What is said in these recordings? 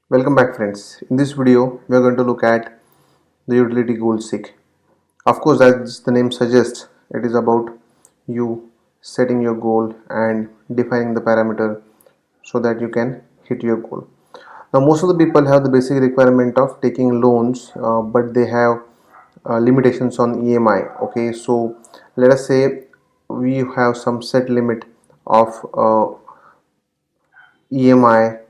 Welcome back friends. In this video we are going to look at the utility goal seek. Of course, as the name suggests, it is about you setting your goal and defining the parameter so that you can hit your goal. Now most of the people have the basic requirement of taking loans, but they have limitations on EMI. Okay, so let us say we have some set limit of EMI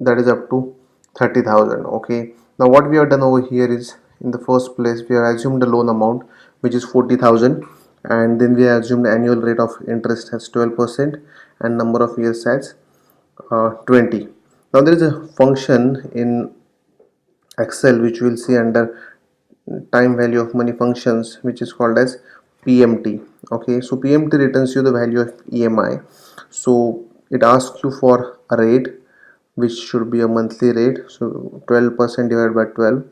that is up to 30,000. Okay, now what we have done over here is, in the first place, we have assumed the loan amount which is 40,000, and then we have assumed annual rate of interest as 12% and number of years as 20. Now there is a function in Excel which we will see under time value of money functions, which is called as PMT. Okay, so PMT returns you the value of EMI. So it asks you for a rate which should be a monthly rate, so 12% divided by 12,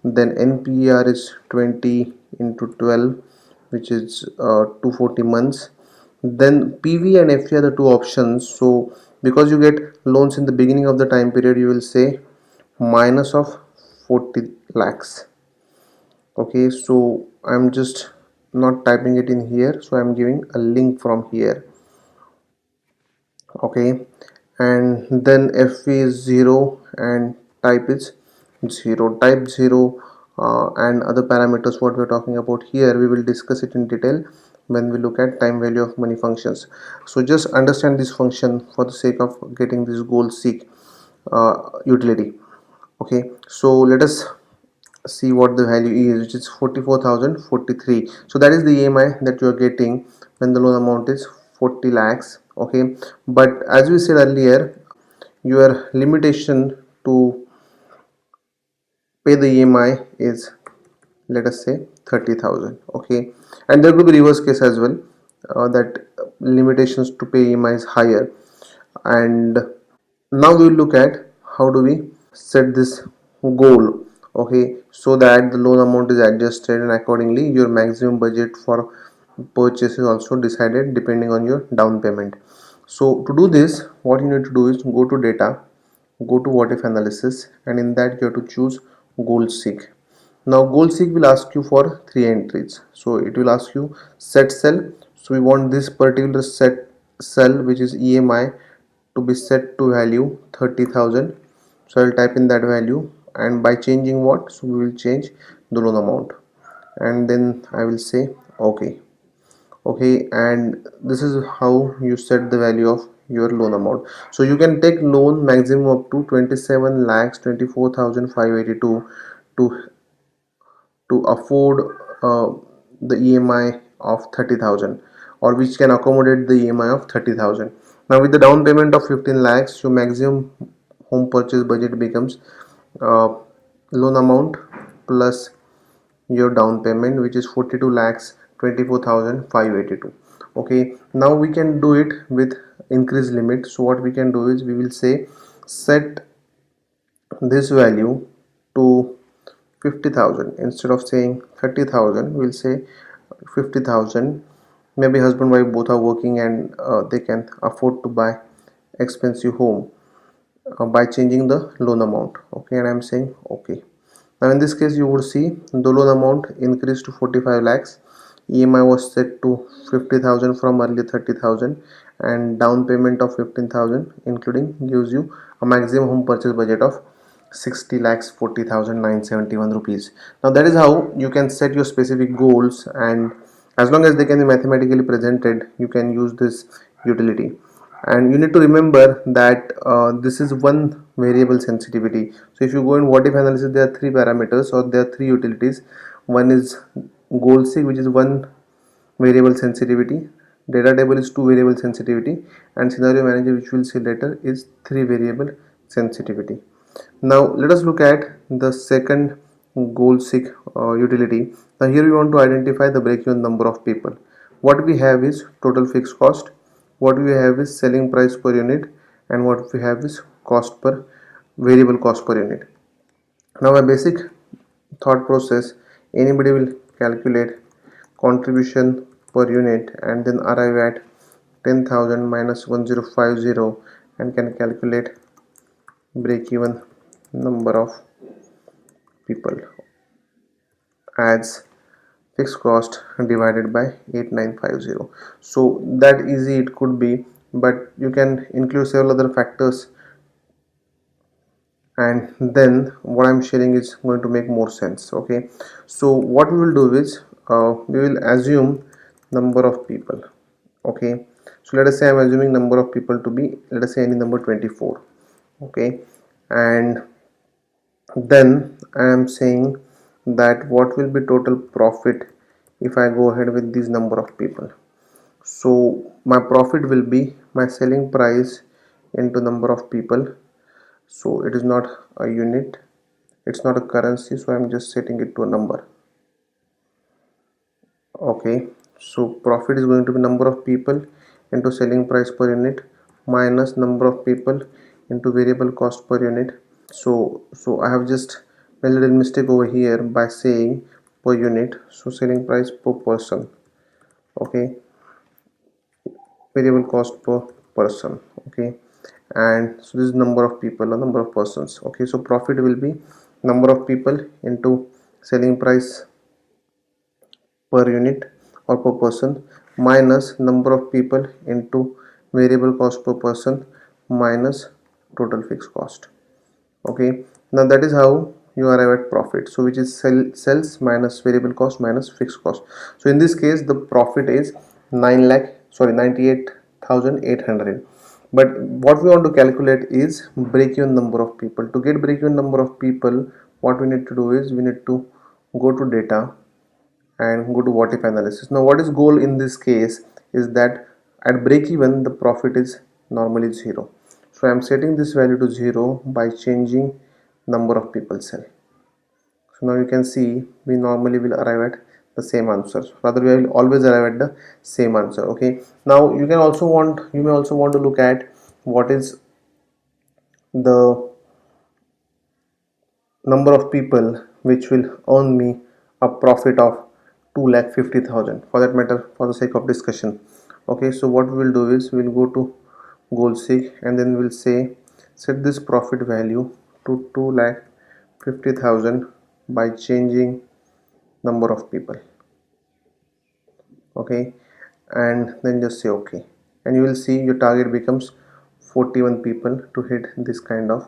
then NPER is 20 into 12, which is 240 months. Then PV and FE are the two options. So because you get loans in the beginning of the time period, you will say minus of 40 lakhs. Okay, so I'm just not typing it in here, so I'm giving a link from here. Okay, and then FV is 0 and type is 0, type 0, and other parameters what we're talking about here we will discuss it in detail when we look at time value of money functions. So just understand this function for the sake of getting this goal seek utility. Okay, so let us see what the value is, which is 44,043. So that is the EMI that you are getting when the loan amount is 40 lakhs. Okay, but as we said earlier, your limitation to pay the EMI is, let us say, 30,000. Okay, and there could be reverse case as well, that limitations to pay EMI is higher. And now we will look at how do we set this goal. Okay, so that the loan amount is adjusted and accordingly your maximum budget for purchase is also decided depending on your down payment. So to do this, what you need to do is go to data, go to what if analysis, and in that you have to choose goal seek. Now goal seek will ask you for three entries. So it will ask you set cell. So we want this particular set cell, which is EMI, to be set to value 30,000. So I'll type in that value, and by changing what, so we will change the loan amount, and then I will say okay. Okay, and this is how you set the value of your loan amount. So you can take loan maximum up to 27 lakhs 24,582 to afford the EMI of 30,000, or which can accommodate the EMI of 30,000. Now with the down payment of 15 lakhs, your maximum home purchase budget becomes uh, loan amount plus your down payment, which is 42 lakhs 24,582. Okay, now we can do it with increased limit. So what we can do is, we will say set this value to 50,000. Instead of saying 30,000, we'll say 50,000. Maybe husband wife both are working, and they can afford to buy expensive home by changing the loan amount. Okay, and I'm saying okay. Now in this case you would see the loan amount increased to 45 lakhs. EMI was set to 50,000 from earlier 30,000, and down payment of 15,000 including gives you a maximum home purchase budget of 60 lakhs 40,971 rupees. Now that is how you can set your specific goals, and as long as they can be mathematically presented, you can use this utility. And you need to remember that this is one variable sensitivity. So if you go in what if analysis, there are three parameters, or there are three utilities. One is goal seek, which is one variable sensitivity, data table is two variable sensitivity, and scenario manager, which we'll see later, is three variable sensitivity. Now let us look at the second goal seek utility. Now here we want to identify the break-even number of people. What we have is total fixed cost, what we have is selling price per unit, and what we have is cost per variable cost per unit. Now a basic thought process, anybody will calculate contribution per unit and then arrive at 10,000 minus 1050 and can calculate break even number of people as fixed cost divided by 8950. So that easy it could be, but you can include several other factors, and then what I'm sharing is going to make more sense. Okay, so what we will do is we will assume number of people. Okay, so let us say I'm assuming number of people to be, let us say, any number 24. Okay, and then I am saying that what will be total profit if I go ahead with this number of people. So my profit will be my selling price into number of people. So it is not a unit, it's not a currency, so I'm just setting it to a number. Okay, so profit is going to be number of people into selling price per unit minus number of people into variable cost per unit. So I have just made a little mistake over here by saying per unit, so selling price per person. Okay, variable cost per person. Okay, and so this is number of people or number of persons. Okay, so profit will be number of people into selling price per unit or per person minus number of people into variable cost per person minus total fixed cost. Okay, now that is how you arrive at profit, so which is sales minus variable cost minus fixed cost. So in this case the profit is 98,800, but what we want to calculate is break-even number of people. To get break-even number of people, what we need to do is we need to go to data and go to what if analysis. Now what is goal in this case is that at break even the profit is normally 0. So I am setting this value to 0 by changing number of people cell. So now you can see we normally will arrive at the same answer. Rather we will always arrive at the same answer. Okay. Now you may also want to look at what is the number of people which will earn me a profit of 2,50,000, for that matter, for the sake of discussion. Okay, so what we will do is we will go to goalseek and then we will say set this profit value to 2,50,000 by changing number of people. Okay, and then just say okay, and you will see your target becomes 41 people to hit this kind of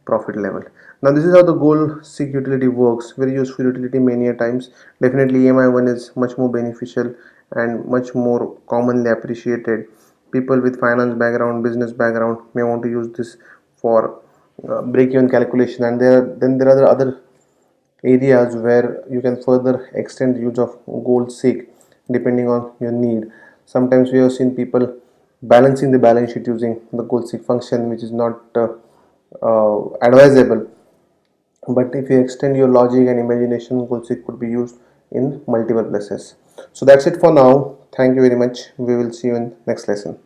profit level. Now this is how the goalseek utility works. Very useful utility many a times. Definitely EMI1 is much more beneficial and much more commonly appreciated. People with finance background, business background may want to use this for break-even calculation, and there are other areas where you can further extend the use of goalseek depending on your need. Sometimes we have seen people balancing the balance sheet using the goalseek function, which is not advisable, but if you extend your logic and imagination, goalseek could be used in multiple places. So that's it for now. Thank you very much. We will see you in next lesson.